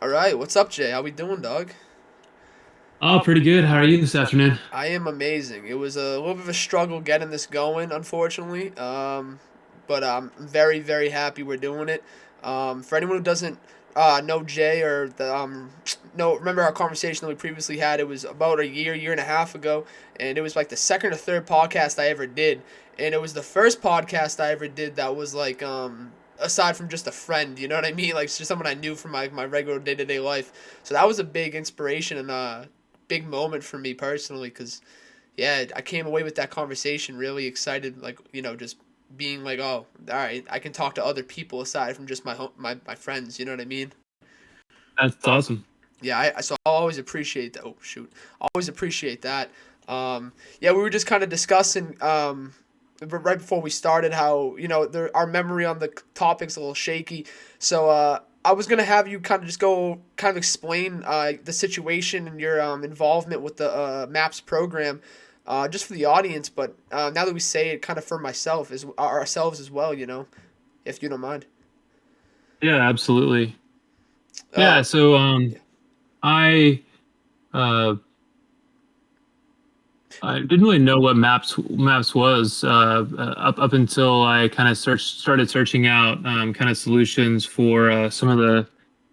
All right, what's up, Jay? How we doing, dog? Oh, pretty good. How are you this afternoon? I am amazing. It was a little bit of a struggle getting this going, unfortunately. But I'm very, very happy we're doing it. For anyone who doesn't know Jay or remember our conversation that we previously had? It was about a year and a half ago, and it was like the second or third podcast I ever did, and it was the first podcast I ever did that was like aside from just a friend, you know what I mean? Like just someone I knew from my regular day to day life. So that was a big inspiration and big moment for me personally because yeah, I came away with that conversation really excited, like just being like, oh, all right, I can talk to other people aside from just my friends, you know what I mean? That's awesome. Yeah, so I always appreciate that. Oh shoot, I always appreciate that. Yeah, we were just kind of discussing right before we started how our memory on the topic's a little shaky. So I was gonna have you kind of just go kind of explain the situation and your involvement with the MAPS program, just for the audience. But now that we say it, kind of for myself as ourselves as well, if you don't mind. Yeah, absolutely. Yeah, Uh, so yeah. I uh I didn't really know what maps was up until I kind of started searching out kind of solutions for some of the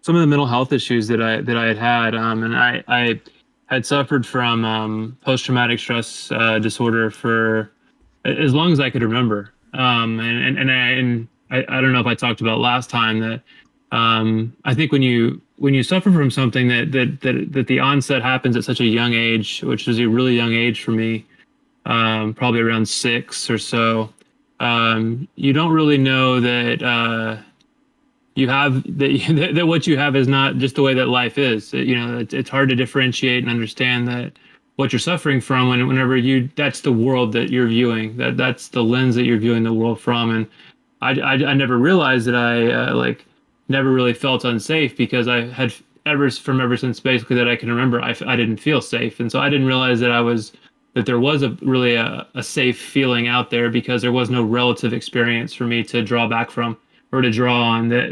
mental health issues that I had and I had suffered from post traumatic stress disorder for as long as I could remember. I don't know if I talked about last time that I think when you suffer from something that the onset happens at such a young age, which is a really young age for me, probably around 6 or so, you don't really know that you have that that what you have is not just the way that life is. It's hard to differentiate and understand that what you're suffering from whenever that's the world that you're viewing, that's the lens that you're viewing the world from. And I never realized that I never really felt unsafe because I had ever since basically that I can remember, I didn't feel safe. And so I didn't realize that there was a safe feeling out there because there was no relative experience for me to draw back from or to draw on that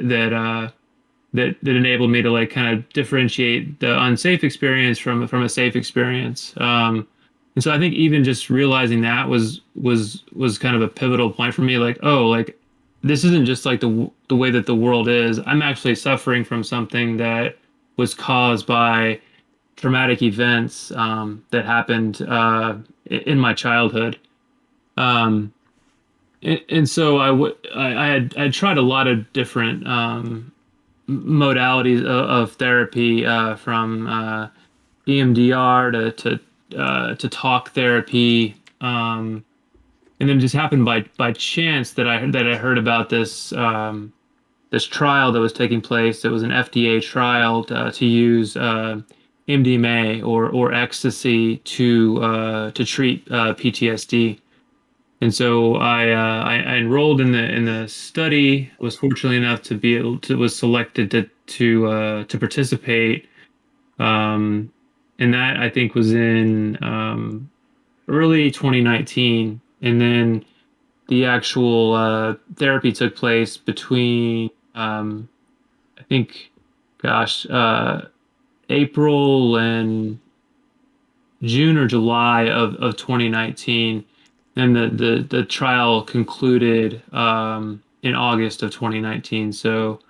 enabled me to like kind of differentiate the unsafe experience from a safe experience. And so I think even just realizing that was kind of a pivotal point for me. Like, oh, like this isn't just like the way that the world is. I'm actually suffering from something that was caused by traumatic events that happened in my childhood. Um, and so I had tried a lot of different modalities of therapy from EMDR to talk therapy, and then it just happened by chance that I heard about this trial that was taking place. It was an FDA trial to use MDMA or ecstasy to treat PTSD. And so I enrolled in the study. Was fortunate enough to be able to was selected to participate. Um, and that I think was in early 2019. And then the actual therapy took place between I think, gosh, April and June or July of 2019, and the trial concluded in August of 2019. So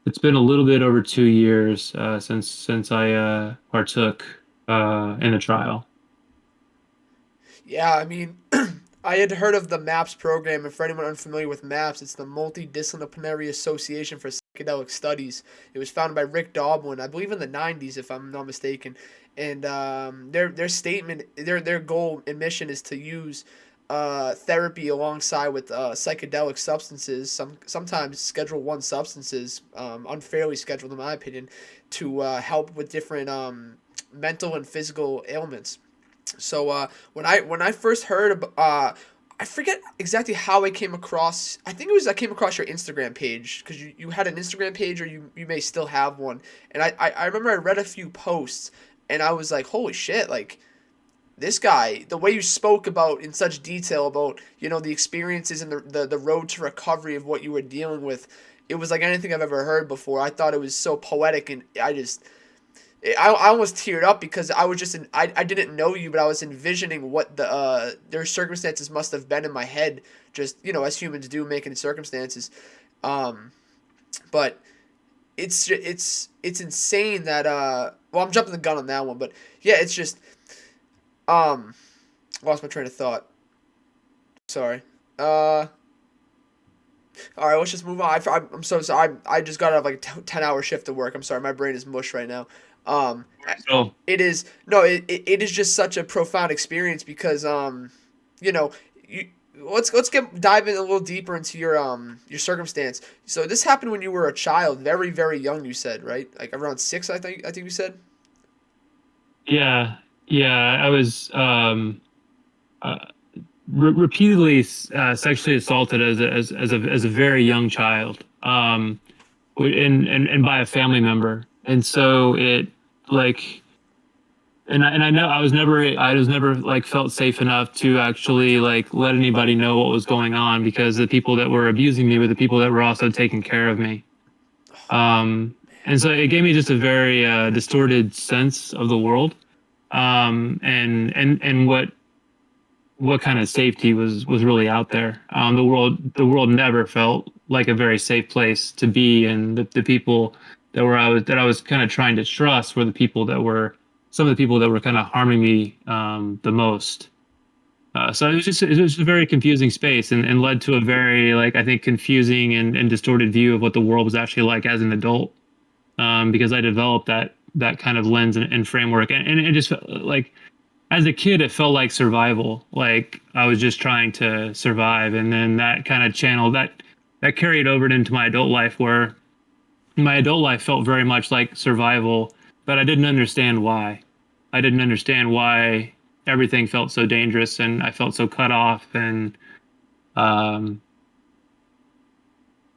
it's been a little bit over 2 years since I partook in the trial. Yeah, I mean, I had heard of the MAPS program, and for anyone unfamiliar with MAPS, it's the Multidisciplinary Association for Psychedelic Studies. It was founded by Rick Doblin, I believe, in the '90s, if I'm not mistaken. And their statement, their goal and mission is to use therapy alongside with psychedelic substances, sometimes Schedule One substances, unfairly scheduled in my opinion, to help with different mental and physical ailments. So when I first heard about, I forget exactly how I came across. I think it was I came across your Instagram page because you had an Instagram page, or you may still have one. And I remember I read a few posts, and I was like, holy shit, like this guy, the way you spoke about in such detail about the experiences and the road to recovery of what you were dealing with, it was like anything I've ever heard before. I thought it was so poetic, and I almost teared up because I was just I didn't know you, but I was envisioning what their circumstances must have been in my head, just as humans do, making circumstances. Um, but it's insane that well, I'm jumping the gun on that one, but yeah, it's just um lost my train of thought. Sorry. All right, let's just move on. I'm so sorry. I just got out of like a 10-hour shift of work. I'm sorry, my brain is mush right now. Um, So it is no, it is just such a profound experience because you know, you let's get dive in a little deeper into your circumstance. So this happened when you were a child, very very young. You said right, like around 6. I think you said. yeah, yeah, I was uh, repeatedly sexually assaulted as a very young child, and by a family member, and so it like. And I know I was never like felt safe enough to actually like let anybody know what was going on because the people that were abusing me were the people that were also taking care of me. And so it gave me just a very distorted sense of the world, and what kind of safety was really out there. The world never felt like a very safe place to be, and the people that I was kind of trying to trust were the people that were some of the people that were kind of harming me the most. So it was a very confusing space, and led to a very like I think confusing and distorted view of what the world was actually like as an adult, because I developed that kind of lens and framework, and it just felt like as a kid, it felt like survival. Like I was just trying to survive, and then that kind of channel that carried over into my adult life, where my adult life felt very much like survival, but I didn't understand why. I didn't understand why everything felt so dangerous, and I felt so cut off, and um,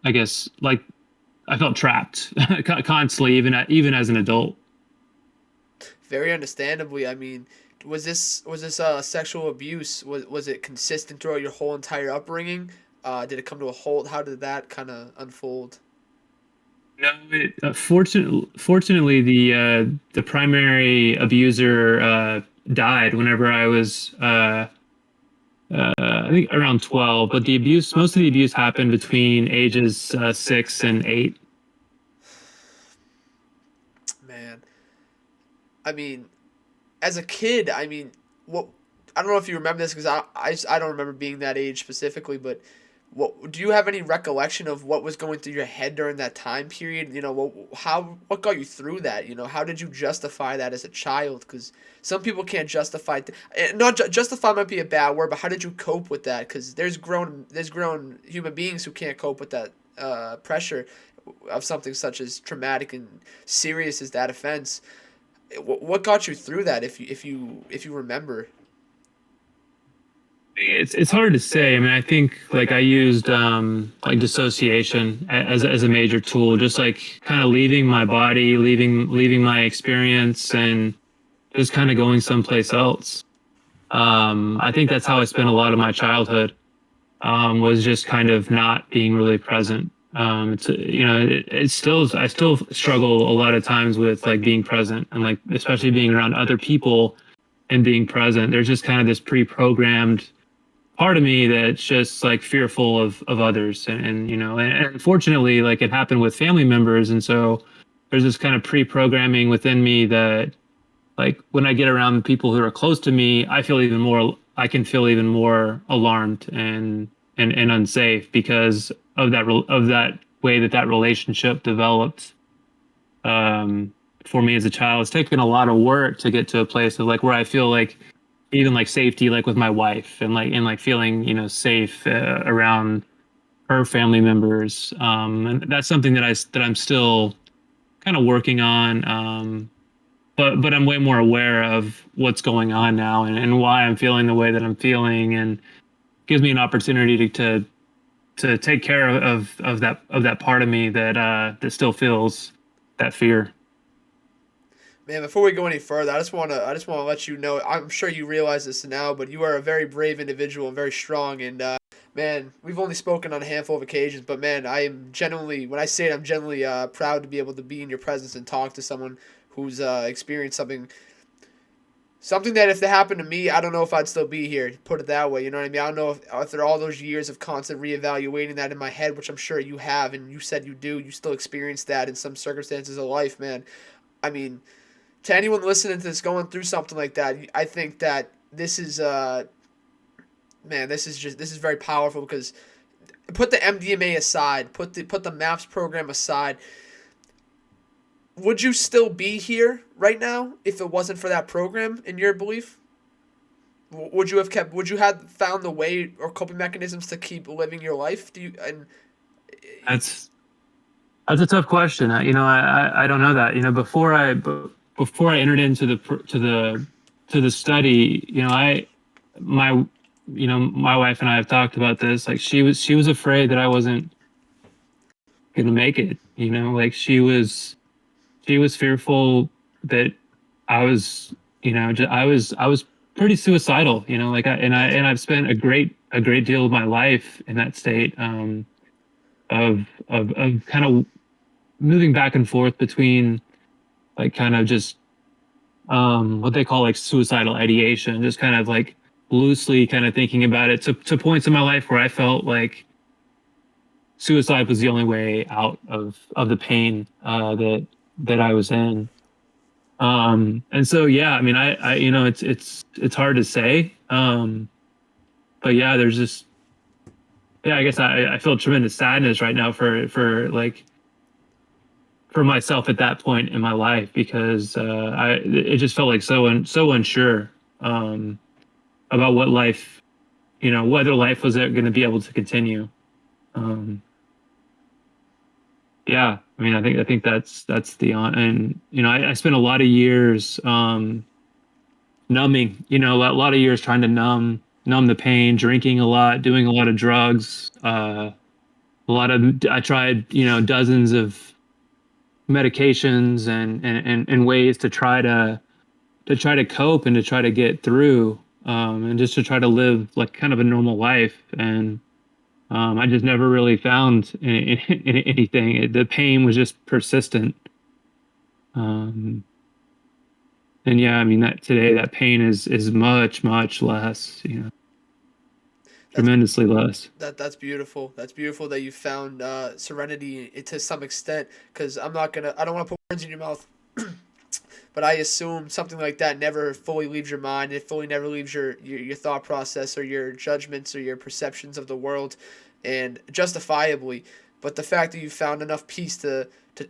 I guess like I felt trapped constantly, even as an adult. Very understandably. I mean, was this sexual abuse? Was it consistent throughout your whole entire upbringing? Did it come to a halt? How did that kind of unfold? No, fortunately, the primary abuser died whenever I was I think around 12. But most of the abuse happened between ages 6 and 8. Man, I mean, as a kid, I mean, what I don't know if you remember this because I don't remember being that age specifically, but what do you have any recollection of what was going through your head during that time period? What got you through that? How did you justify that as a child? Because some people can't justify. Not justify might be a bad word, but how did you cope with that? Because there's grown human beings who can't cope with that pressure of something such as traumatic and serious as that offense. What got you through that if you remember? It's hard to say. I mean, I think like I used like dissociation as a major tool, just like kind of leaving my body, leaving my experience, and just kind of going someplace else. I think that's how I spent a lot of my childhood, was just kind of not being really present. It's still I still struggle a lot of times with like being present, and like especially being around other people and being present. There's just kind of this pre-programmed part of me that's just like fearful of others, and unfortunately like it happened with family members, and so there's this kind of pre-programming within me that like when I get around people who are close to me, I can feel even more alarmed and unsafe because of that way that relationship developed. Um, for me as a child, it's taken a lot of work to get to a place of like where I feel like even like safety, like with my wife, and like feeling safe around her family members. And that's something that I'm still kind of working on. But I'm way more aware of what's going on now, and why I'm feeling the way that I'm feeling, and gives me an opportunity to take care of that part of me that still feels that fear. Man, before we go any further, I just wanna let you know. I'm sure you realize this now, but you are a very brave individual and very strong. And Man, we've only spoken on a handful of occasions, but man, I am genuinely, when I say it, I'm genuinely proud to be able to be in your presence and talk to someone who's experienced something that if it happened to me, I don't know if I'd still be here. Put it that way, you know what I mean? I don't know if after all those years of constant reevaluating that in my head, which I'm sure you have, and you said you do, you still experience that in some circumstances of life, man. I mean, to anyone listening to this, going through something like that, I think that this is man, this is very powerful because put the MDMA aside, put the MAPS program aside. Would you still be here right now if it wasn't for that program? In your belief, would you have kept? Would you have found the way or coping mechanisms to keep living your life? Do you and That's that's a tough question. I don't know that. Before I entered into the study, my my wife and I have talked about this. Like she was afraid that I wasn't gonna make it. Like she was fearful that I was, I was pretty suicidal. Like I've spent a great deal of my life in that state, of kind of moving back and forth between like kind of just what they call like suicidal ideation, just kind of like loosely kind of thinking about it to points in my life where I felt like suicide was the only way out of the pain that I was in. And so yeah, I mean, it's hard to say. But yeah, there's just yeah, I guess I feel tremendous sadness right now for myself at that point in my life because it just felt like so unsure um about what life, whether life was going to be able to continue. Um yeah, I mean, I think that's the on and I spent a lot of years numbing, a lot of years trying to numb the pain, drinking a lot, doing a lot of drugs, I tried, dozens of medications and ways to try to cope and to try to get through, and just to try to live like kind of a normal life. And I just never really found anything. The pain was just persistent. Um, and yeah, I mean that today that pain is much less, that's tremendously less. that's beautiful. That's beautiful that you found serenity to some extent. Because I don't want to put words in your mouth. But I assume something like that never fully leaves your mind. It fully never leaves your thought process or your judgments or your perceptions of the world, and justifiably. But the fact that you found enough peace to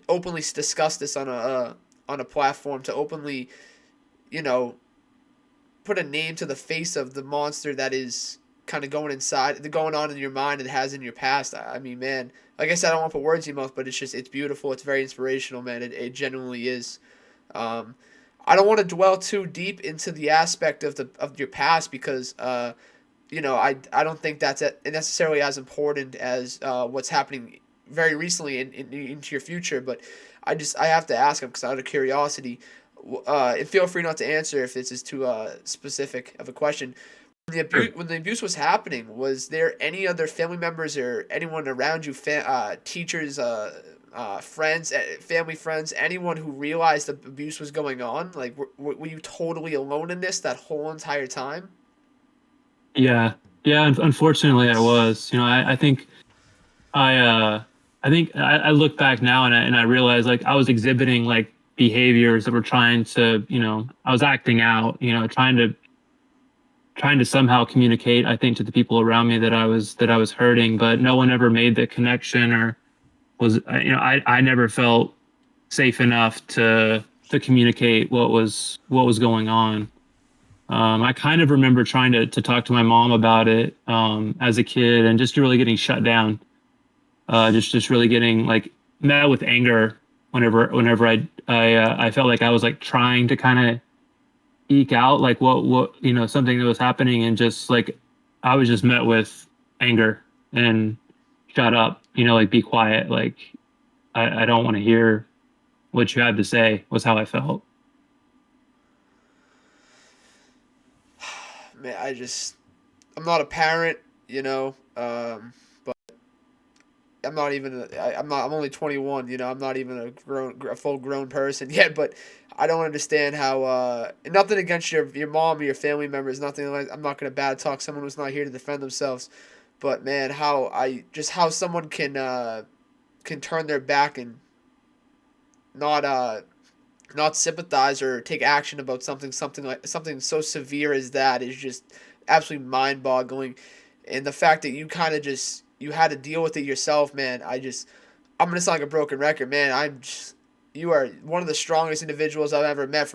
openly discuss this on a platform, to openly, you know, put a name to the face of the monster that is kind of going on in your mind and has in your past. I mean, man, like I said, I don't want to put words in your mouth, but it's beautiful. It's very inspirational, man. It genuinely is. Um, I don't want to dwell too deep into the aspect of your past because I don't think that's necessarily as important as what's happening very recently into your future. But I have to ask him because out of curiosity, and feel free not to answer if this is too specific of a question. Sure. When the abuse was happening, was there any other family members or anyone around you, teachers, friends, family friends, anyone who realized the abuse was going on? Like, were you totally alone in this that whole entire time? Yeah, yeah. Unfortunately, I was. I uh I look back now and I realize like I was exhibiting like behaviors that were trying to, I was acting out, trying to somehow communicate, I think, to the people around me that I was hurting, but no one ever made the connection or was, I never felt safe enough to communicate what was going on. I kind of remember trying to talk to my mom about it as a kid and just really getting shut down, just really getting like met with anger whenever I felt like I was like trying to kind of eke out like what something that was happening, and just like I was just met with anger and shut up, like be quiet, like I don't want to hear what you have to say, was how I felt. Man, I'm not a parent, you know. But I'm not even. I'm not. I'm only 21. You know, I'm not even a full grown person yet. But I don't understand how. Nothing against your mom or your family members. Nothing like. I'm not gonna bad talk someone who's not here to defend themselves. But man, how someone can turn their back and not not sympathize or take action about something so severe as that is just absolutely mind boggling. And the fact that you kind of just you had to deal with it yourself, man. I'm gonna sound like a broken record, man. You are one of the strongest individuals I've ever met.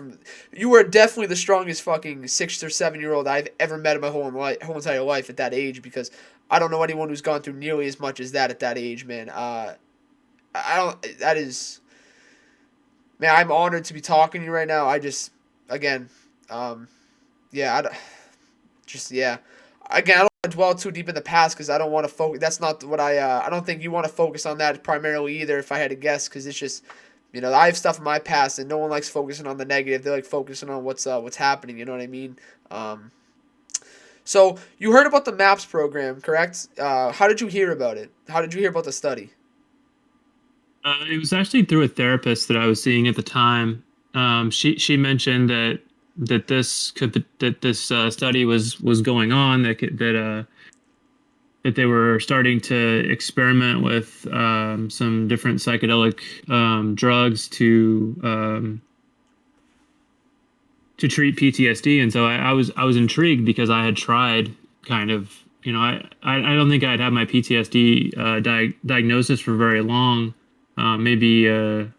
You are definitely the strongest fucking 6 or 7 year old I've ever met in my whole entire life at that age. Because I don't know anyone who's gone through nearly as much as that at that age, man. I don't. That is, man. I'm honored to be talking to you right now. Again, um, yeah. Yeah. Again, I don't want to dwell too deep in the past because I don't want to focus. That's not what I. I don't think you want to focus on that primarily either. If I had to guess, because it's just, I have stuff in my past, and no one likes focusing on the negative. They like focusing on what's happening. You know what I mean? Um, so you heard about the MAPS program, correct? How did you hear about it? How did you hear about the study? It was actually through a therapist that I was seeing at the time. She mentioned that this study was going on, that they were starting to experiment with some different psychedelic drugs to treat PTSD, and so I was intrigued because I had tried kind of, I don't think I'd had my PTSD diagnosis for very long, maybe a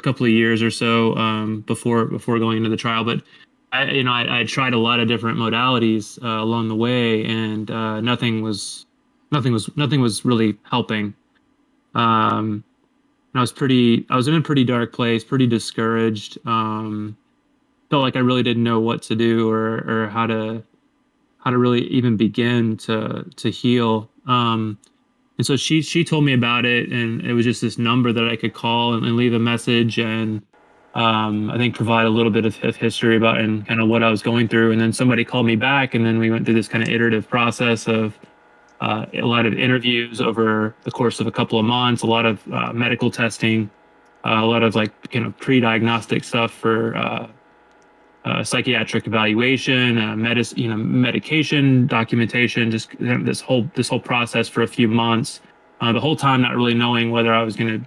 couple of years or so before going into the trial, but I tried a lot of different modalities along the way, and nothing was really helping. Um, and I was in a pretty dark place, pretty discouraged. Felt like I really didn't know what to do, or how to really even begin to heal. And so she told me about it, and it was just this number that I could call and leave a message, and I think provide a little bit of history about and kind of what I was going through. And then somebody called me back, and then we went through this kind of iterative process of a lot of interviews over the course of a couple of months, a lot of medical testing, a lot of like pre-diagnostic stuff for psychiatric evaluation, medication documentation, just this whole process for a few months. The whole time, not really knowing whether I was going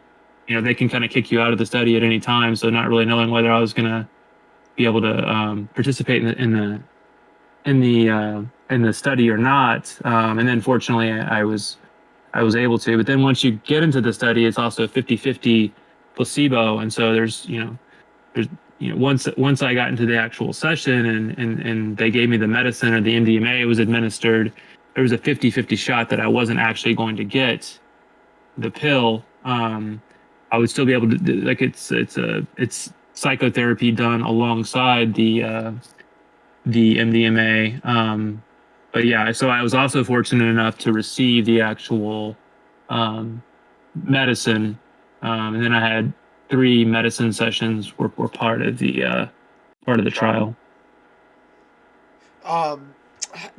to, they can kind of kick you out of the study at any time, so not really knowing whether I was going to be able to participate in the study or not. And then, fortunately, I was able to. But then once you get into the study, it's also 50-50 placebo, and so there's once I got into the actual session, and they gave me the medicine, or the MDMA was administered, there was a 50-50 shot that I wasn't actually going to get the pill. I would still be able to like it's psychotherapy done alongside the MDMA. But yeah, so I was also fortunate enough to receive the actual um, medicine, and then I had 3 medicine sessions were part of the trial. Um,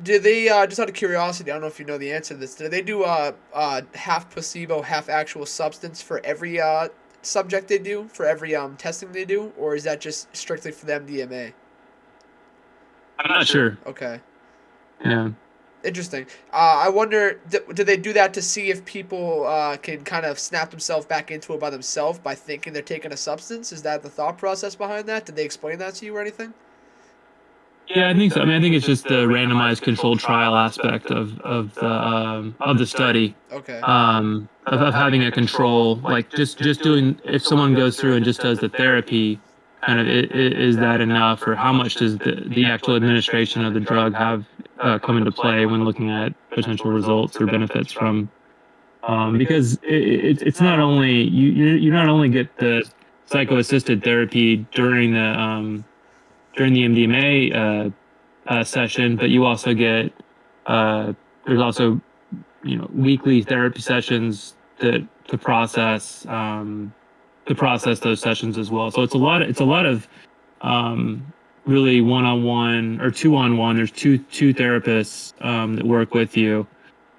did they just out of curiosity? I don't know if you know the answer to this. Did they do half placebo, half actual substance for every subject they do, for every testing they do, or is that just strictly for the MDMA? I'm not sure. Okay, Yeah. interesting. I wonder, do they do that to see if people can kind of snap themselves back into it by themselves by thinking they're taking a substance? Is that the thought process behind that? Did they explain that to you or anything? Yeah, I think so. I mean, I think it's just the randomized controlled trial aspect of the study, Okay. of having a control, like just doing, if someone goes through and just does the therapy, kind of is that enough, or how much does the actual administration of the drug have come into play when looking at potential results or benefits from, because it's not only you not only get the psycho-assisted therapy during the MDMA session, but you also get uh, there's also weekly therapy sessions that to process those sessions as well. So it's a lot of really one on one or two on one. There's two therapists that work with you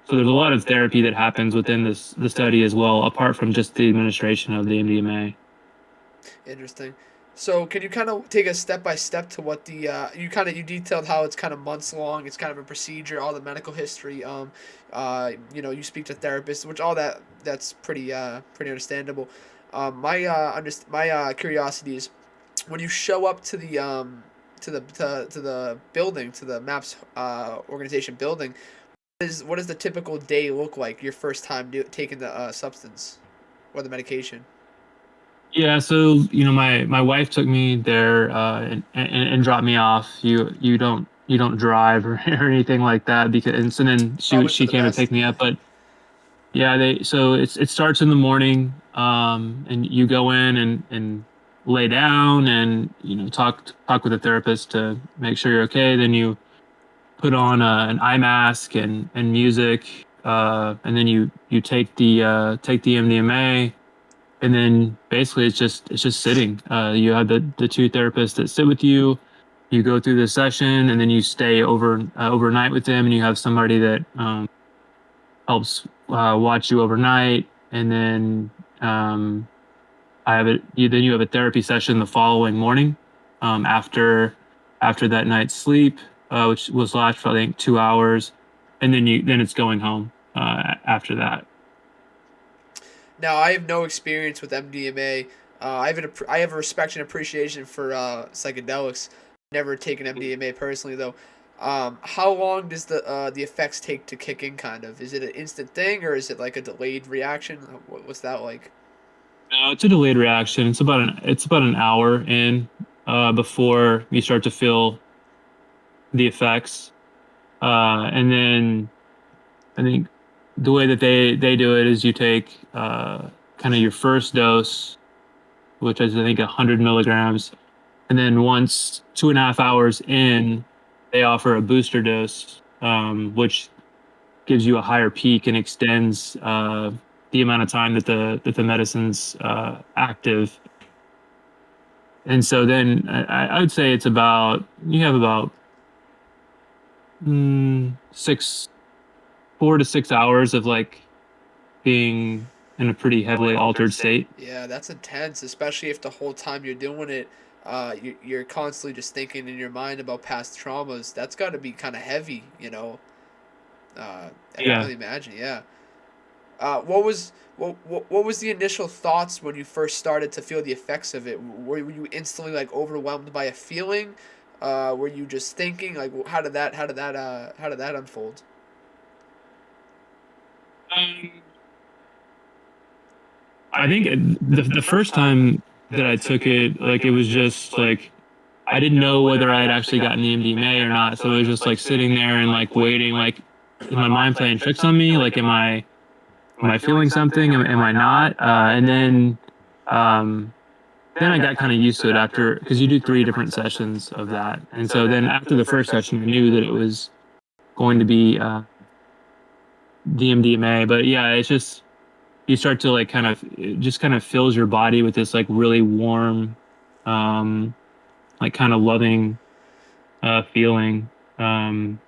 So there's a lot of therapy that happens within the study as well, apart from just the administration of the MDMA. Interesting. So can you kind of take a step by step to what the you detailed how it's kind of months long. It's kind of a procedure, all the medical history. You speak to therapists, which all that's pretty understandable. My curiosity is when you show up to the to the building, to the MAPS organization building. What does the typical day look like? Your first time taking the substance or the medication? Yeah, so my wife took me there and dropped me off. You don't drive or anything like that because and so then she Probably for she the came to pick best. me up. But yeah, it starts in the morning, and you go in and lay down and talk with a therapist to make sure you're okay. Then you put on an eye mask and music, and then you take the MDMA, and then basically it's just sitting. You have the two therapists that sit with you. You go through the session, and then you stay overnight with them, and you have somebody that helps watch you overnight, and then um, you have a therapy session the following morning, after that night's sleep, which was last for I think 2 hours, and then it's going home after that. Now, I have no experience with MDMA. I have a respect and appreciation for psychedelics. Never taken MDMA personally though. How long does the effects take to kick in? Kind of, is it an instant thing or is it like a delayed reaction? What's that like? No, it's a delayed reaction. It's about an hour in, before you start to feel the effects, and then I think the way that they do it is you take kind of your first dose, which is I think 100 milligrams, and then once 2.5 hours in, they offer a booster dose, which gives you a higher peak and extends the amount of time that the medicine's active. And so then I would say it's about you have about 6 4 to 6 hours of like being in a pretty heavily altered state. Yeah, that's intense, especially if the whole time you're doing it, you're constantly just thinking in your mind about past traumas. That's got to be kind of heavy, you know. I can Yeah. only imagine. Yeah. What was the initial thoughts when you first started to feel the effects of it? Were you instantly like overwhelmed by a feeling? Were you just thinking like how did that unfold? Um, I think the first time that I took it, like it was just like I didn't know whether I had actually gotten the MDMA or not. So it was just like sitting there and like waiting, like is my mind playing tricks on me? Like am I feeling something? Am I not? And then I got kind of used to it after because you do 3 different sessions of that, and so then after the first session, I knew that it was going to be the MDMA. But yeah, it's just you start to like kind of it just kind of fills your body with this like really warm, um, like kind of loving feeling. And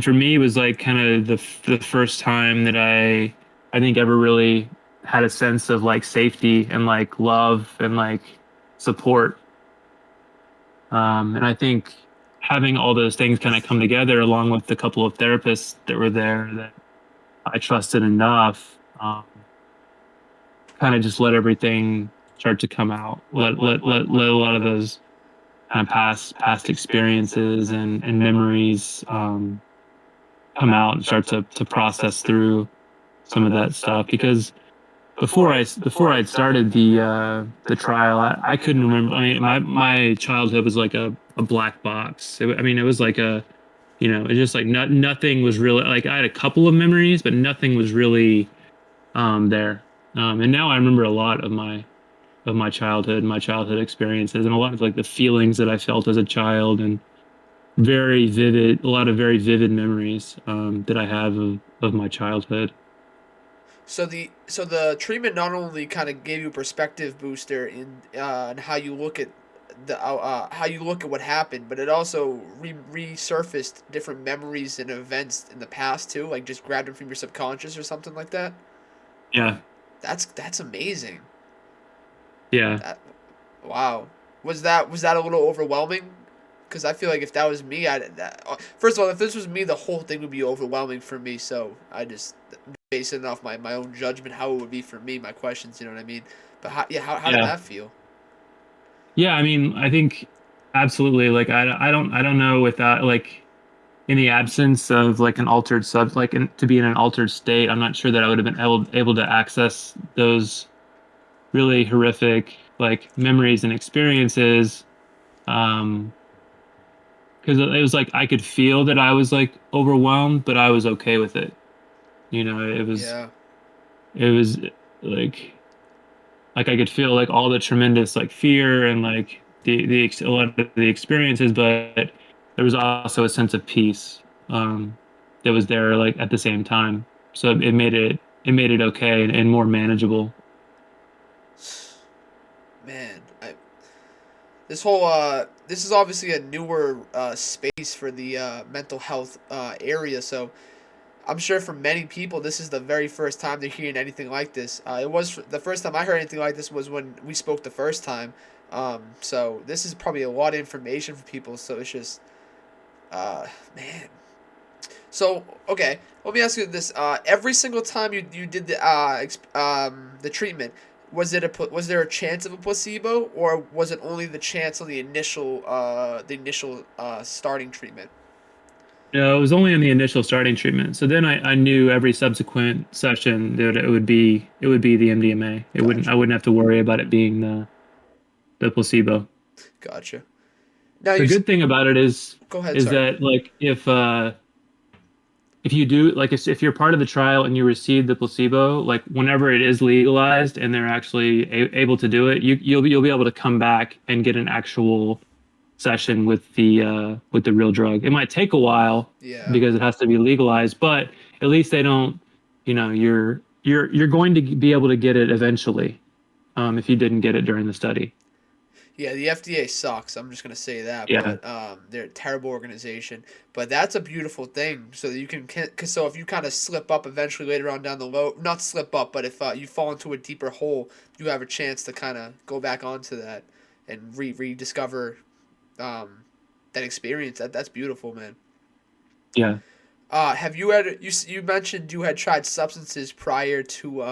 for me, it was like kind of the first time that I think ever really had a sense of like safety and like love and like support. And I think having all those things kind of come together, along with the couple of therapists that were there that I trusted enough, kind of just let everything start to come out. Let a lot of those kind of past experiences and memories come out and start to process through some of that stuff. Because before I'd started the trial, I couldn't remember. I mean, my childhood was like a black box. I mean, it was like it's just like nothing was really like I had a couple of memories, but nothing was really there. And now I remember a lot of my childhood experiences, and a lot of like the feelings that I felt as a child, and a lot of very vivid memories that I have of my childhood. So the treatment not only kind of gave you a perspective booster in how you look at the how you look at what happened, but it also resurfaced different memories and events in the past too, like just grabbed them from your subconscious or something like that. Yeah. That's amazing. Yeah. That wow. Was that a little overwhelming? Because I feel like if that was me, first of all, if this was me, the whole thing would be overwhelming for me. So I just basing it off my own judgment, how it would be for me, my questions. You know what I mean? But how did Yeah. that feel? Yeah. I mean, I think absolutely. Like, I don't know without like in the absence of like an altered to be in an altered state, I'm not sure that I would have been able to access those really horrific like memories and experiences. Um, because it was like I could feel that I was like overwhelmed, but I was okay with it. You know, Yeah. it was like I could feel like all the tremendous like fear and like a lot of the experiences, but there was also a sense of peace that was there like at the same time. So it made it okay and more manageable. Man, this is obviously a newer space for the mental health area, so I'm sure for many people this is the very first time they're hearing anything like this. The first time I heard anything like this was when we spoke the first time. So this is probably a lot of information for people. So it's just, man. So okay, let me ask you this: every single time you did the treatment, was there a chance of a placebo, or was it only the chance on the initial starting treatment? No, it was only in the initial starting treatment. So then I knew every subsequent session that it would be the MDMA. I Gotcha, wouldn't have to worry about it being the placebo. gotcha. Now The good thing about it go ahead. is Sorry. that like if you do like if you're part of the trial and you receive the placebo, like whenever it is legalized and they're actually able to do it, you'll be able to come back and get an actual session with the real drug. It might take a while Yeah. because it has to be legalized, but at least they don't, you know, you're going to be able to get it eventually if you didn't get it during the study. Yeah, the FDA sucks. I'm just gonna say that, Yeah. but they're a terrible organization. But that's a beautiful thing. So that you cause so if you kind of slip up eventually later on down the road, not slip up, but if you fall into a deeper hole, you have a chance to kind of go back onto that and rediscover um, that experience. That's beautiful, man. Yeah. Have you had you mentioned you had tried substances prior to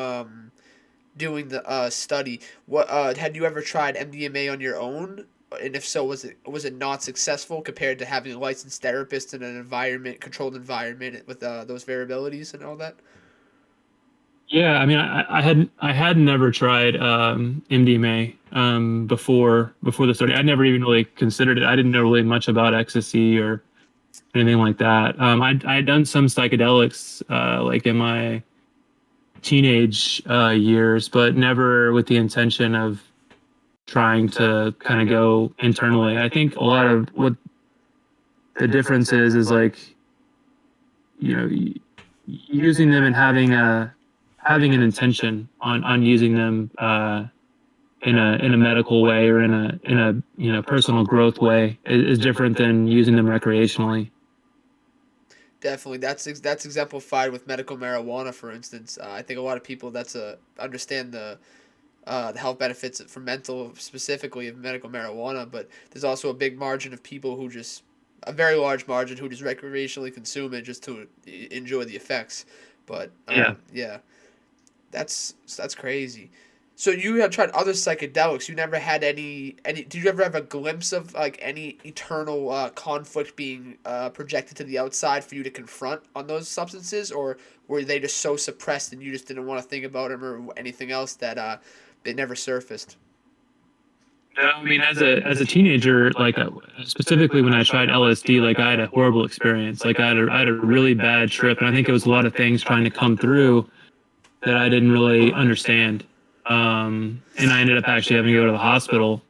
doing the study. What had you ever tried MDMA on your own? And if so, was it not successful compared to having a licensed therapist in an controlled environment with those variabilities and all that? Yeah, I mean, I had never tried MDMA before the study. I never even really considered it. I didn't know really much about ecstasy or anything like that. I had done some psychedelics like in my teenage years, but never with the intention of trying to kind of go internally. I think a lot of what the difference is like, you know, using them and having an intention on using them in a medical way or in a you know personal growth way is different than using them recreationally. Definitely, that's exemplified with medical marijuana, for instance. I think a lot of people understand the health benefits for mental specifically of medical marijuana, but there's also a big margin of people who just a very large margin who just recreationally consume it just to enjoy the effects. But Yeah. yeah, that's crazy. So you have tried other psychedelics. You never had any. Did you ever have a glimpse of like any eternal conflict being projected to the outside for you to confront on those substances, or were they just so suppressed and you just didn't want to think about them or anything else that they never surfaced? No, I mean, as a teenager, like specifically when I tried LSD, like I had a horrible experience. Like I had a really bad trip, and I think it was a lot of things trying to come through that I didn't really understand. And I ended up actually having to go to the hospital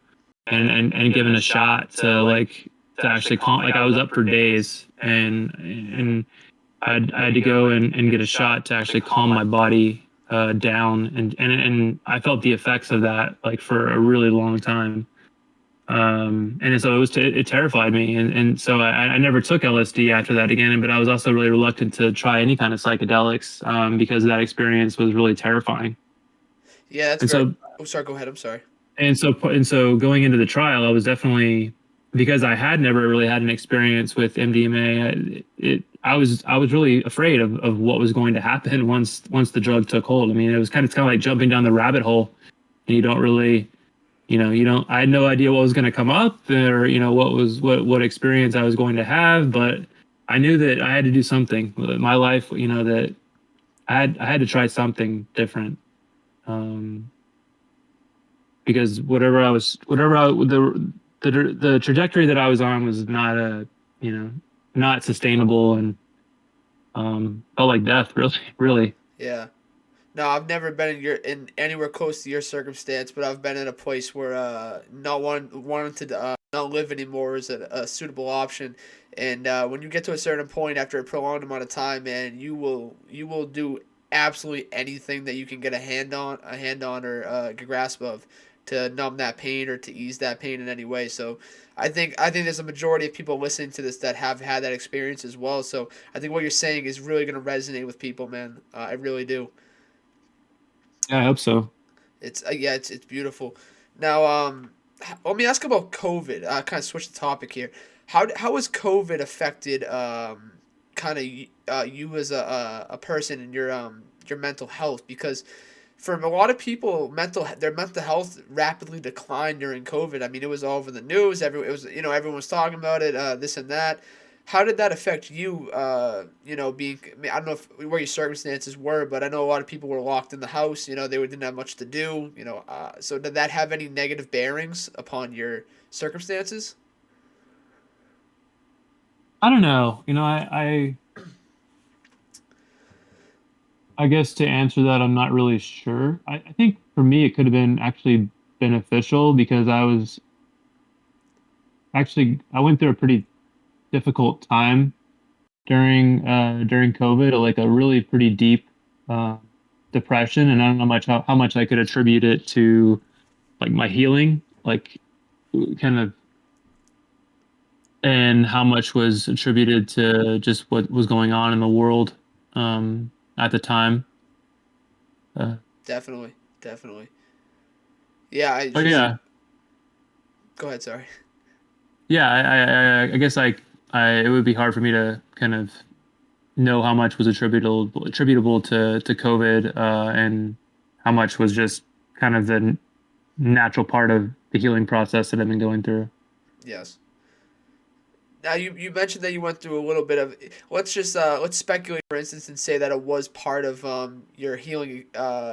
and given a shot to actually calm. Like I was up for days, and I had to go and get a shot to actually calm my body down, and I felt the effects of that like for a really long time. And so it terrified me, and so I never took LSD after that again. But I was also really reluctant to try any kind of psychedelics because that experience was really terrifying. Yeah, that's And very. so Oh, sorry. Go ahead. I'm sorry. and so going into the trial, I was definitely, because I had never really had an experience with MDMA. I was really afraid of what was going to happen once the drug took hold. I mean, it was kind of like jumping down the rabbit hole, and you don't really, you don't. I had no idea what was going to come up, or what experience I was going to have, but I knew that I had to do something with my life. That I had to try something different. Um, because the trajectory that I was on was not you know not sustainable, and felt like death, really, really. Yeah. No, I've never been in anywhere close to your circumstance, but I've been in a place where not wanting to not live anymore is a suitable option. And when you get to a certain point after a prolonged amount of time, man, you will do absolutely anything that you can get a hand on or a grasp of to numb that pain or to ease that pain in any way. So I think there's a majority of people listening to this that have had that experience as well. So I think what you're saying is really going to resonate with people, man. I really do. Yeah, I hope so. It's yeah, it's beautiful. Now, let me ask about COVID. Kind of switch the topic here. How has COVID affected kind of you as a person and your mental health? Because for a lot of people, their mental health rapidly declined during COVID. I mean, it was all over the news. It was everyone was talking about it. This and that. How did that affect you? Being I don't know where your circumstances were, but I know a lot of people were locked in the house. They didn't have much to do. So did that have any negative bearings upon your circumstances? I don't know. I guess to answer that, I'm not really sure. I think for me, it could have been actually beneficial because I went through a pretty difficult time during COVID, like a really pretty deep uh, depression, and I don't know how much I could attribute it to like my healing, like kind of, and how much was attributed to just what was going on in the world at the time. Uh, Definitely, definitely. Yeah, I but just yeah, go ahead. Sorry. yeah, I guess it would be hard for me to kind of know how much was attributable to COVID, and how much was just kind of the natural part of the healing process that I've been going through. Yes. Now you mentioned that you went through a little bit of let's speculate for instance and say that it was part of your healing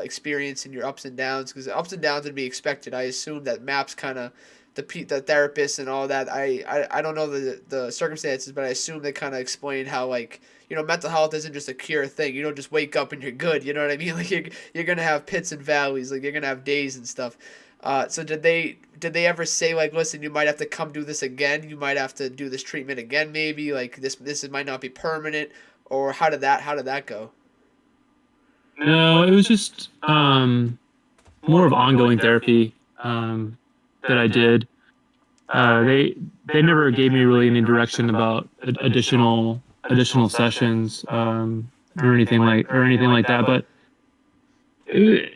experience and your ups and downs because ups and downs would be expected. I assume that maps kind of the therapists and all that. I don't know the circumstances, but I assume they kind of explain how like mental health isn't just a cure thing. You don't just wake up and you're good. You know what I mean? Like you're gonna have pits and valleys. Like you're gonna have days and stuff. So did they ever say like, listen, you might have to come do this again. You might have to do this treatment again, maybe like might not be permanent, or how did that go? No, it was just more of ongoing therapy that I did. They never gave me really any direction about additional sessions, or anything like that. But it,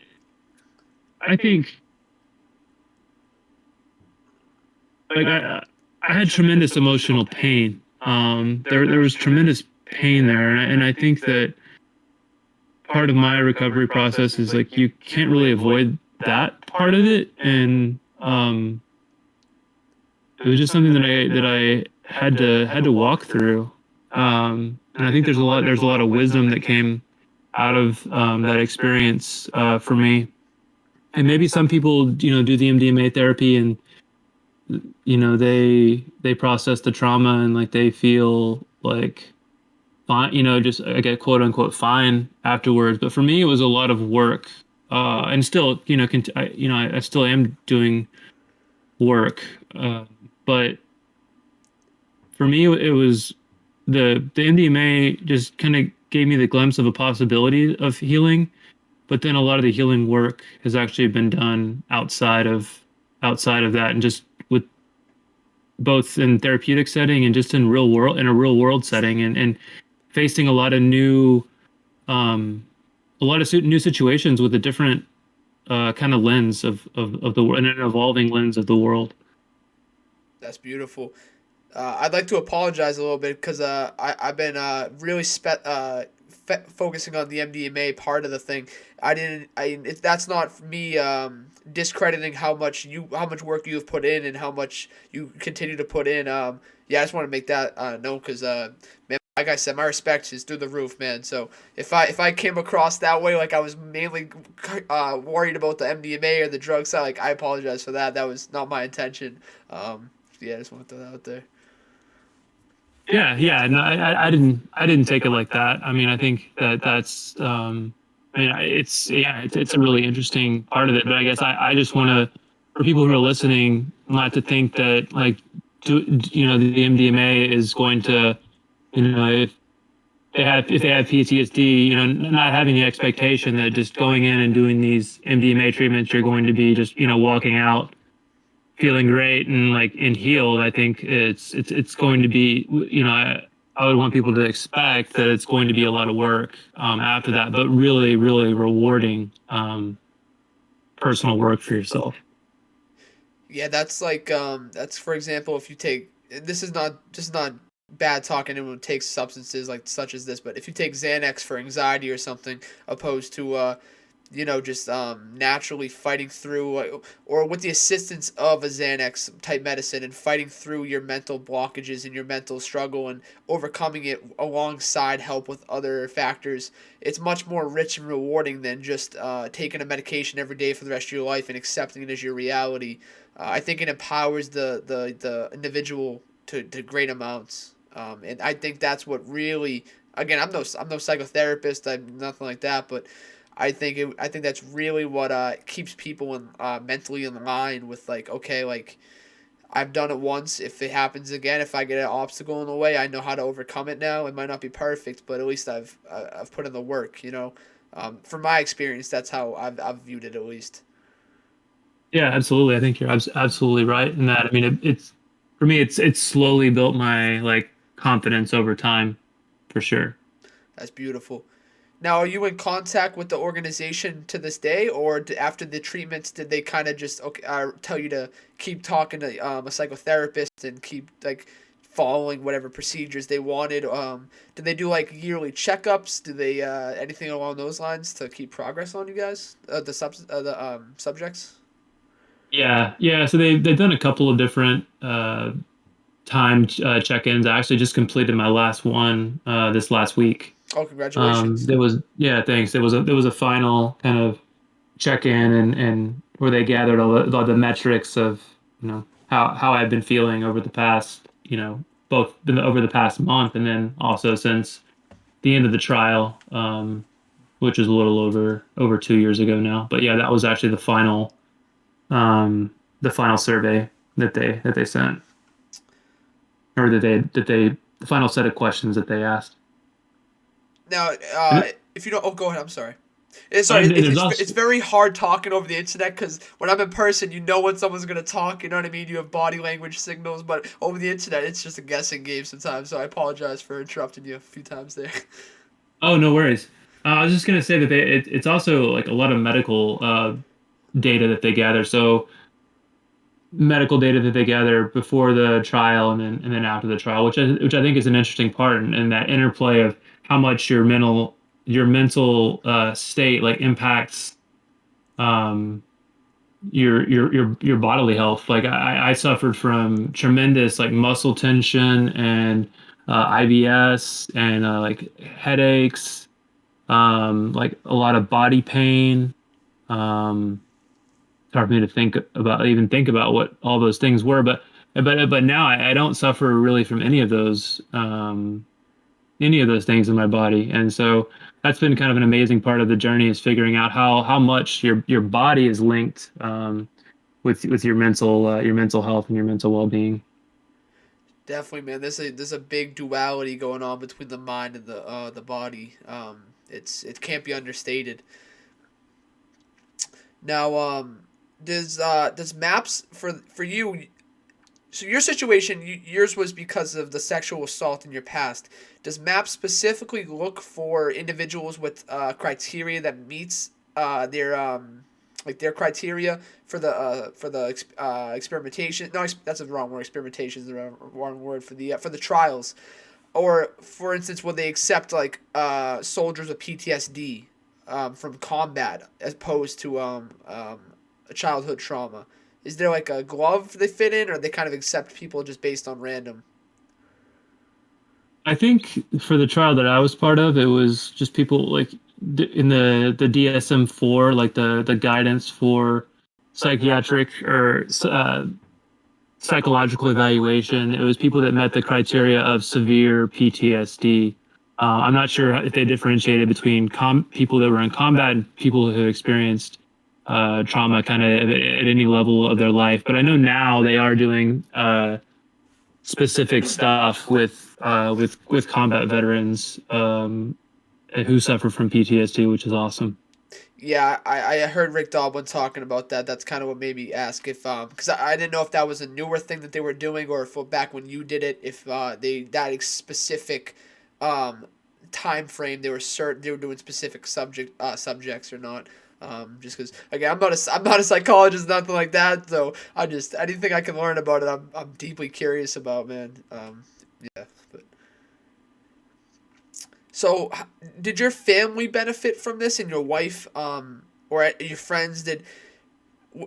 I think, like I had tremendous emotional pain. There was tremendous pain there, and I think that part of my recovery process is like you can't really avoid that part of it, and it was just something that I had to walk through. And I think there's a lot of wisdom that came out of that experience for me. And maybe some people do the MDMA therapy, and they process the trauma, and like they feel like fine, just I get quote unquote fine afterwards. But for me, it was a lot of work, and still, I still am doing work, but for me, it was the MDMA just kind of gave me the glimpse of a possibility of healing, but then a lot of the healing work has actually been done outside of that, and just with both in therapeutic setting and just in real world setting, and facing um, a lot of new situations with a different kind of lens of the world, and an evolving lens of the world. That's beautiful. I'd like to apologize a little bit because I've been really focusing on the MDMA part of the thing. I didn't. That's not me discrediting how much work you've put in and how much you continue to put in. Yeah, I just want to make that known because man, like I said, my respect is through the roof, man. So if I came across that way, like I was mainly worried about the MDMA or the drug side, like I apologize for that. That was not my intention. Yeah, I just want to throw that out there. Yeah. No, I didn't take it like that. I mean, I think that that's, I mean, it's a really interesting part of it. But I guess I just want to, for people who are listening, not to think that like, the MDMA is going to, if if they have PTSD, not having the expectation that just going in and doing these MDMA treatments, you're going to be just, walking out feeling great and healed. I think it's going to be, I would want people to expect that it's going to be a lot of work after that, but really, really rewarding personal work for yourself. Yeah, that's like that's for example if you take this is not bad talk anyone who takes substances like such as this, but if you take Xanax for anxiety or something opposed to just naturally fighting through or with the assistance of a Xanax type medicine and fighting through your mental blockages and your mental struggle and overcoming it alongside help with other factors, it's much more rich and rewarding than just taking a medication every day for the rest of your life and accepting it as your reality. I think it empowers the individual to great amounts. And I think that's what really, again, I'm no psychotherapist, I'm nothing like that, but I think that's really what keeps people mentally in line with like, okay, like I've done it once. If it happens again, if I get an obstacle in the way, I know how to overcome it now. It might not be perfect, but at least I've put in the work. From my experience, that's how I've viewed it at least. Yeah, absolutely. I think you're absolutely right in that. I mean, it's for me, it's slowly built my confidence over time, for sure. That's beautiful. Now, are you in contact with the organization to this day, or after the treatments, did they kind of just okay, tell you to keep talking to a psychotherapist and keep like following whatever procedures they wanted? Did they do like yearly checkups? Do they anything along those lines to keep progress on you guys, the subjects? Yeah. So they've done a couple of different time check-ins. I actually just completed my last one this last week. Oh, congratulations! There was yeah, thanks. There was a final kind of check-in, and where they gathered all the metrics of how I've been feeling over the past both over the past month, and then also since the end of the trial, which was a little over 2 years ago now. But yeah, that was actually um, the final survey that they sent, or the final set of questions that they asked. Now, And, if you don't, oh, go ahead. I'm sorry. It's sorry. and there's It's also very hard talking over the internet because when I'm in person, you know when someone's gonna talk. You know what I mean? You have body language signals, but over the internet, it's just a guessing game sometimes. So I apologize for interrupting you a few times there. Oh, no worries. I was just gonna say that it's also like a lot of medical data that they gather. So medical data that they gather before the trial and then after the trial, which I think is an interesting part, and that interplay of how much your mental state impacts um, your bodily health. Like I suffered from tremendous muscle tension and IBS and headaches, like a lot of body pain. Um, it's hard for me to think about what all those things were, but now I don't suffer really from any of those things in my body, and so that's been kind of an amazing part of the journey is figuring out how much your body is linked with your mental health and your mental well being. Definitely, man. There's a big duality going on between the mind and the body. It can't be understated. Now, does maps for you? So your situation, yours was because of the sexual assault in your past. Does MAP specifically look for individuals with criteria that meets their like their criteria for the experimentation? No, that's the wrong word. Experimentation is the wrong word for the trials. Or for instance, will they accept like soldiers with PTSD from combat as opposed to a childhood trauma? Is there like a glove they fit in, or they kind of accept people just based on random? I think for the trial that I was part of, it was just people like in the DSM-4, like the guidance for psychiatric or psychological evaluation. It was people that met the criteria of severe PTSD. I'm not sure if they differentiated between people that were in combat and people who experienced trauma kind of at any level of their life. But I know now they are doing specific stuff with combat veterans who suffer from PTSD, which is awesome. Yeah, I heard Rick Doblin talking about that. That's kind of what made me ask if because I didn't know if that was a newer thing that they were doing or if back when you did it, if they that specific um, time frame they were doing specific subjects or not. Just because again I'm not a psychologist, nothing like that. So anything I can learn about it, I'm deeply curious about, man. Yeah, but so, did your family benefit from this, and your wife, or your friends?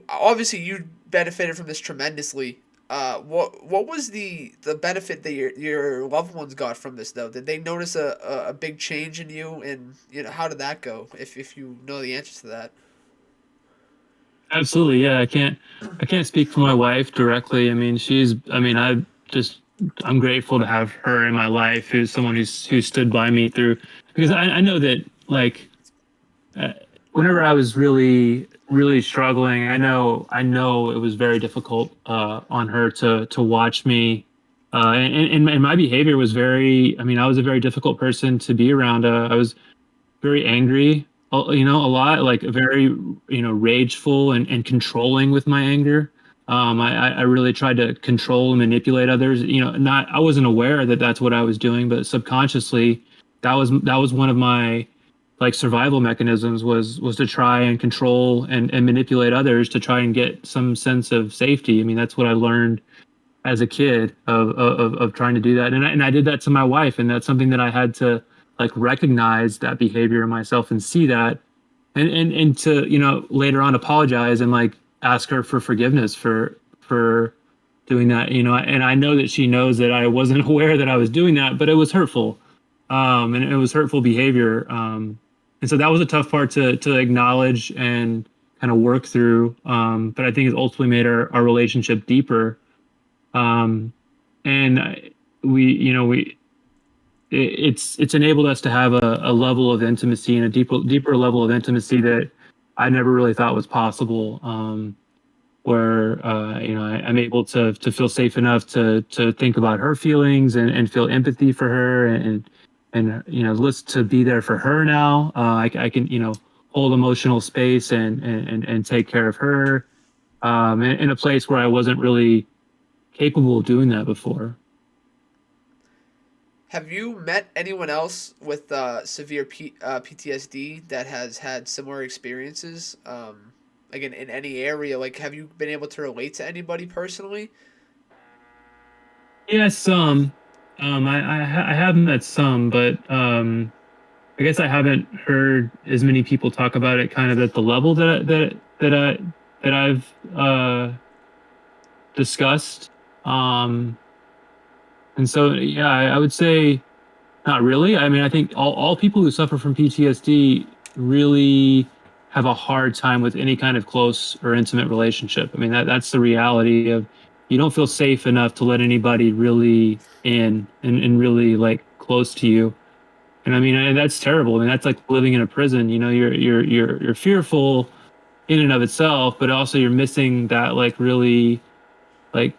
Obviously you benefited from this tremendously. What was the benefit that your loved ones got from this though? Did they notice a big change in you, and how did that go? If you know the answers to that. Absolutely, yeah. I can't speak for my wife directly. I mean, I just I'm grateful to have her in my life, who's someone who stood by me through, because I know that like uh, whenever I was really struggling, I know it was very difficult on her to watch me, and my behavior was very. I mean, I was a very difficult person to be around. I was very angry, a lot, like very, rageful and controlling with my anger. I really tried to control and manipulate others. Not I wasn't aware that that's what I was doing, but subconsciously, that was one of my like survival mechanisms was to try and control and manipulate others to try and get some sense of safety. I mean, that's what I learned as a kid of trying to do that, and I did that to my wife, and that's something that I had to like recognize that behavior in myself and see that, and to later on apologize and like ask her for forgiveness for doing that, and I know that she knows that I wasn't aware that I was doing that, but it was hurtful, and it was hurtful behavior, and so that was a tough part to acknowledge and kind of work through, but I think it ultimately made our relationship deeper, um, and we it's enabled us to have a level of intimacy and a deeper level of intimacy that I never really thought was possible. Where I'm able to feel safe enough to think about her feelings and feel empathy for her and listen to be there for her now. I can hold emotional space and take care of her in a place where I wasn't really capable of doing that before. Have you met anyone else with severe PTSD that has had similar experiences? Like in any area, like have you been able to relate to anybody personally? Yeah, some. I have met some, but I guess I haven't heard as many people talk about it kind of at the level that I've discussed. Um, and so yeah, I would say not really. I mean, I think all people who suffer from PTSD really have a hard time with any kind of close or intimate relationship. I mean, that's the reality of you don't feel safe enough to let anybody really in and really like close to you. And I mean, and that's terrible. I mean, that's like living in a prison. You're fearful in and of itself, but also you're missing that like really like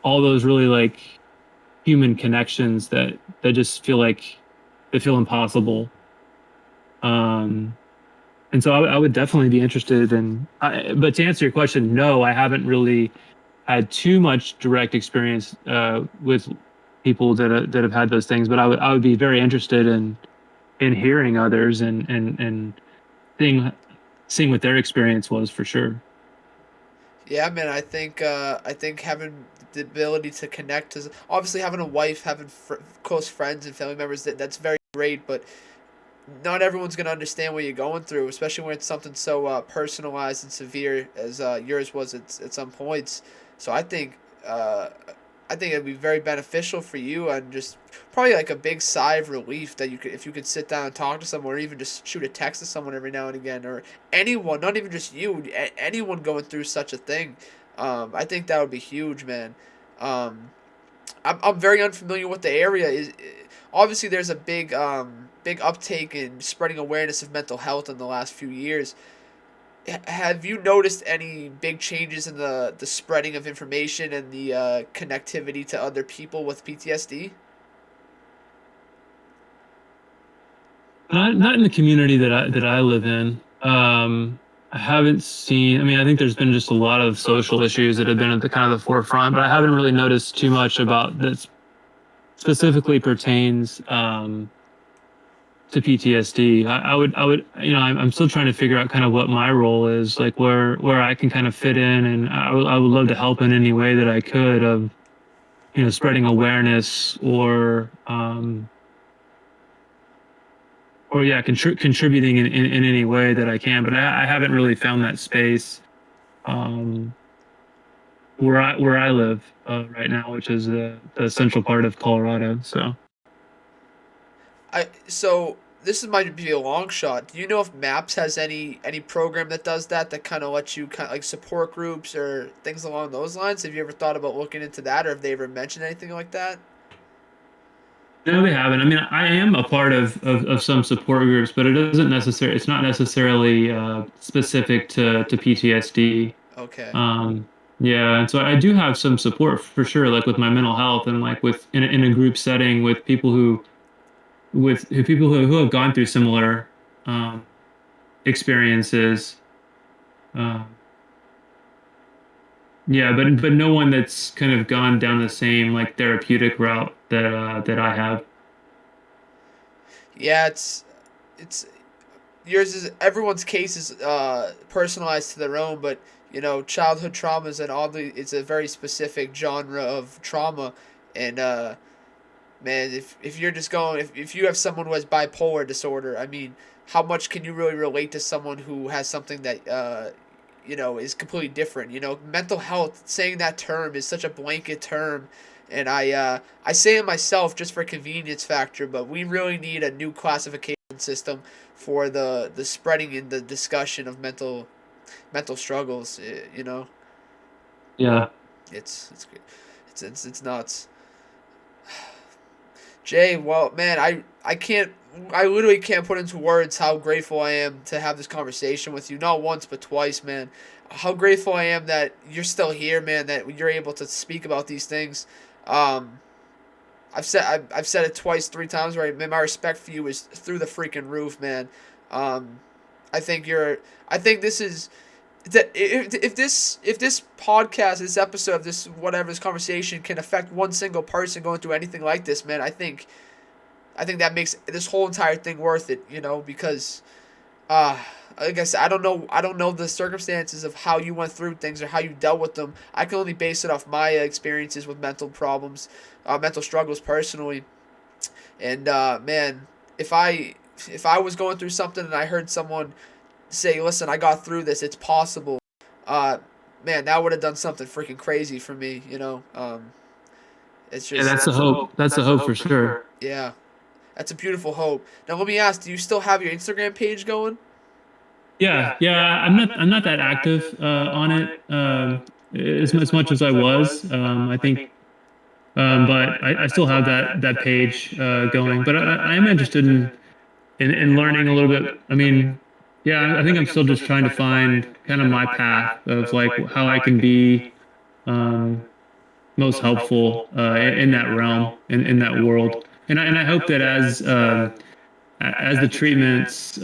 all those really like human connections that just feel like they feel impossible. Um, and so I would definitely be interested in. But to answer your question, no, I haven't really had too much direct experience with people that have had those things, but I would be very interested in hearing others and seeing seeing what their experience was for sure. Yeah, man. I think having the ability to connect to obviously having a wife, having close friends and family members that's very great, but not everyone's gonna understand what you're going through, especially when it's something so personalized and severe as yours was at some points. So uh, I think it'd be very beneficial for you, and just probably like a big sigh of relief that you could, if you could sit down and talk to someone, or even just shoot a text to someone every now and again, or anyone, not even just you, anyone going through such a thing. I think that would be huge, man. Um, I'm very unfamiliar with the area. Is obviously there's a big uptake in spreading awareness of mental health in the last few years. Have you noticed any big changes in the spreading of information and the connectivity to other people with PTSD? Not in the community that I live in. I haven't seen. I mean, I think there's been just a lot of social issues that have been at the kind of the forefront, but I haven't really noticed too much about that specifically pertains to PTSD. I'm still trying to figure out kind of what my role is, like where I can kind of fit in, and I would love to help in any way that I could of spreading awareness or yeah, contributing in any way that I can. But I haven't really found that space um, where I live right now, which is the central part of Colorado. So So this is might be a long shot. Do you know if Maps has any program that does that, that kind of lets you kind of like support groups or things along those lines? Have you ever thought about looking into that, or have they ever mentioned anything like that? no, they haven't. I mean, I am a part of some support groups, but it's not necessarily specific to PTSD. Okay. Um, yeah, and so I do have some support for sure, like with my mental health and like with in a group setting with people who have gone through similar um, experiences. Um, yeah, but no one that's kind of gone down the same like therapeutic route that I have. Yeah, it's yours is everyone's case is personalized to their own, but childhood traumas and oddly it's a very specific genre of trauma, and man, if you're just going if you have someone who has bipolar disorder, I mean, how much can you really relate to someone who has something that is completely different? Mental health, saying that term is such a blanket term, and I say it myself just for convenience factor, but we really need a new classification system for the spreading and the discussion of mental struggles. Yeah. It's it's nuts. Jay, well, man, I literally can't put into words how grateful I am to have this conversation with you. Not once, but twice, man. How grateful I am that you're still here, man. That you're able to speak about these things. Um, I've said it twice, three times. Right, man. My respect for you is through the freaking roof, man. Um, I think you're. I think this is that if this podcast, this episode, this whatever this conversation can affect one single person going through anything like this, man, I think that makes this whole entire thing worth it, because uh like I said, I don't know the circumstances of how you went through things or how you dealt with them. I can only base it off my experiences with mental problems, mental struggles personally. And man, if I was going through something and I heard someone say, "Listen, I got through this. It's possible." Uh, man, that would have done something freaking crazy for me. It's Yeah, just that's the hope. That's the hope for sure. yeah, that's a beautiful hope. Now let me ask: do you still have your Instagram page going? Yeah. I'm not that active on it as much as I was. I think, but I still have that page going. But I am interested in learning a little bit. I mean, yeah, I think I'm still just trying to find kind of my path of like how I can be um, most helpful in that realm in that world. And I hope that as the treatments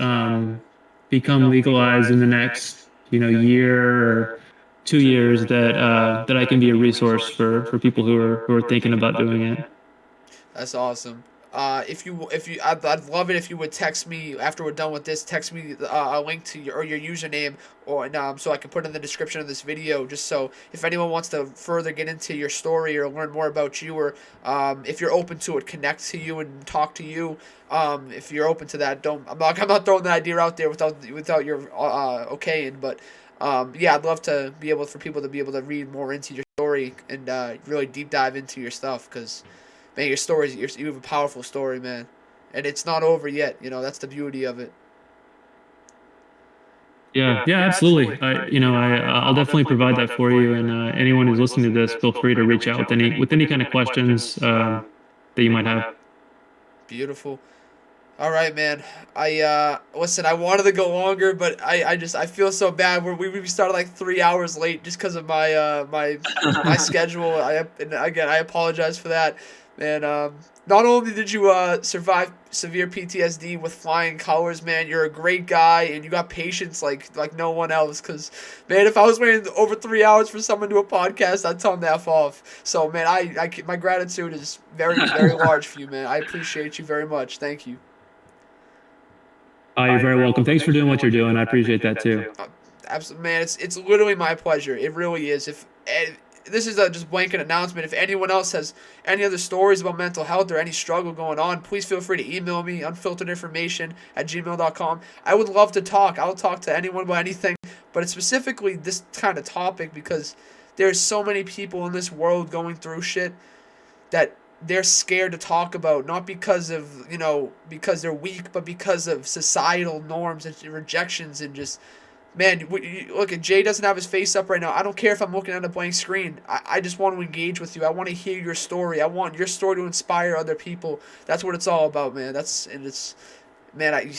become legalized in the next year or 2 years that I can be a resource for people who are thinking about doing it. That's awesome. I'd love it if you would text me after we're done with this. Text me a link to your username, or so I can put in the description of this video. Just so if anyone wants to further get into your story or learn more about you, or if you're open to it, connect to you and talk to you. If you're open to that, don't. I'm not throwing the idea out there without your okaying, but. Yeah, I'd love to be able for people to be able to read more into your story and really deep dive into your stuff because man, your story you have a powerful story, man, and it's not over yet. You know that's the beauty of it. Yeah, yeah, absolutely. I'll definitely provide that for you. And anyone who's listening to this, feel free to reach out with any kind of questions that you might have. Beautiful. All right, man. I listen. I wanted to go longer, but I feel so bad. We started like 3 hours late just because of my schedule. And again I apologize for that, man. Not only did you survive severe PTSD with flying colors, man, you're a great guy and you got patience like no one else. Cause man, if I was waiting over 3 hours for someone to do a podcast, I'd tell them to f off. So man, my gratitude is very large for you, man. I appreciate you very much. Thank you. You're very welcome. Thanks for doing what you're doing. I appreciate that too. Absolutely, man. It's literally my pleasure. It really is. If this is a just blanket announcement. If anyone else has any other stories about mental health or any struggle going on, please feel free to email me unfilteredinformation@gmail.com. I would love to talk. I'll talk to anyone about anything, but it's specifically this kind of topic because there's so many people in this world going through shit that they're scared to talk about, not because of because they're weak, but because of societal norms and rejections and just man. Look, Jay doesn't have his face up right now. I don't care if I'm looking at a blank screen. I just want to engage with you. I want to hear your story. I want your story to inspire other people. That's what it's all about, man. It's man.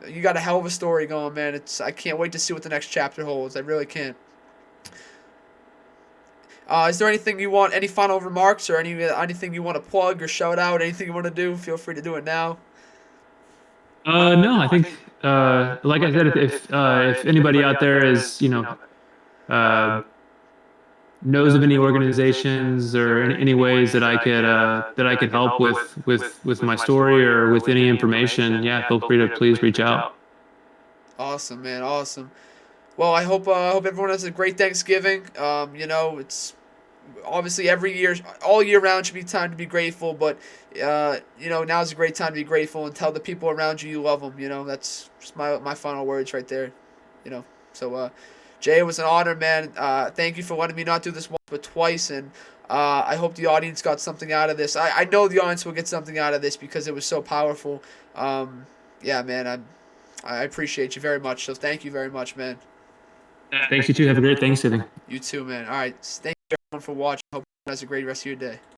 You got a hell of a story going, man. I can't wait to see what the next chapter holds. I really can't. Is there anything you want, any final remarks or anything you want to plug or shout out, anything you want to do? Feel free to do it now. No, I think, like I said, if anybody out there is, uh, knows of any organizations or any ways that I could help with my story or with any information, yeah, feel free to please reach out. Awesome, man. Awesome. Well, I hope everyone has a great Thanksgiving. It's obviously every year, all year round should be time to be grateful, but now's a great time to be grateful and tell the people around you love them. That's just my final words right there. You know, so Jay, it was an honor, man. Thank you for letting me not do this once but twice, and I hope the audience got something out of this. I know the audience will get something out of this because it was so powerful. Yeah, man, I appreciate you very much. So thank you very much, man. Thanks, you too. Have a great Thanksgiving. You too, man. All right, thank you everyone for watching. Hope you guys have a great rest of your day.